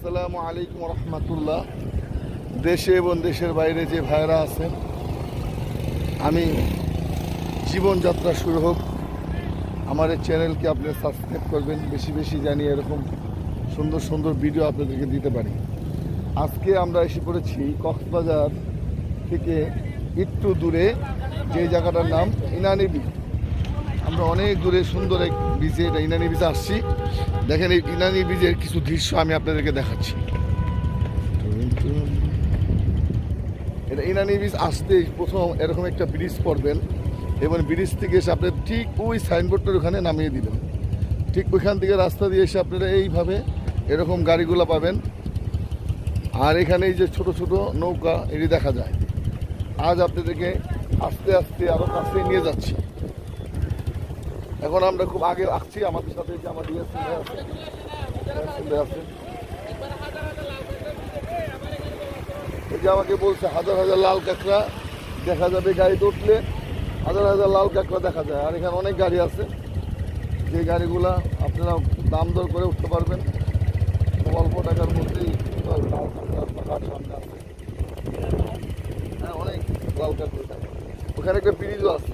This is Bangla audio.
আসসালামু আলাইকুম রহমতুল্লাহ। দেশে এবং দেশের বাইরে যে ভাইরা আছেন, আমি জীবনযাত্রা শুরু হোক, আমার এই চ্যানেলকে আপনি সাবস্ক্রাইব করবেন। বেশি বেশি জানি এরকম সুন্দর সুন্দর ভিডিও আপনাদেরকে দিতে পারি। আজকে আমরা এসে পড়েছি কক্সবাজার থেকে একটু দূরে, যে জায়গাটার নাম ইনানি বিচ। আমরা অনেক দূরে সুন্দর এক বিচে, এটা ইনানি বিচে আসছি। দেখেন এই ইনানি বিচের কিছু দৃশ্য আমি আপনাদেরকে দেখাচ্ছি। এটা ইনানি বিচ আসতে প্রথম এরকম একটা ব্রিজ পড়বেন এবং ব্রিজ থেকে এসে আপনি ঠিক ওই সাইনবোর্ডটার ওখানে নামিয়ে দিবেন। ঠিক ওইখান থেকে রাস্তা দিয়ে এসে আপনারা এইভাবে এরকম গাড়িগুলো পাবেন। আর এখানে এই যে ছোট ছোট নৌকা এটি দেখা যায়। আজ আপনাদেরকে আস্তে আস্তে আরও কাছে নিয়ে যাচ্ছি। এখন আমরা খুব আগে আসছি, আমাদের সাথে যে আমার ডিএসপি ভাই আছে, এই যে আমাকে বলছে হাজার হাজার লাল কাঁকড়া দেখা যাবে, গাড়িতে উঠলে হাজার হাজার লাল কাঁকড়া দেখা যায়। আর এখানে অনেক গাড়ি আছে, যে গাড়িগুলা আপনারা দাম দর করে উঠতে পারবেন অল্প টাকার মধ্যেই। সামনে আছে, হ্যাঁ, অনেক লাল কাঁকড়া। ওখানে একটা ব্রিজও আছে।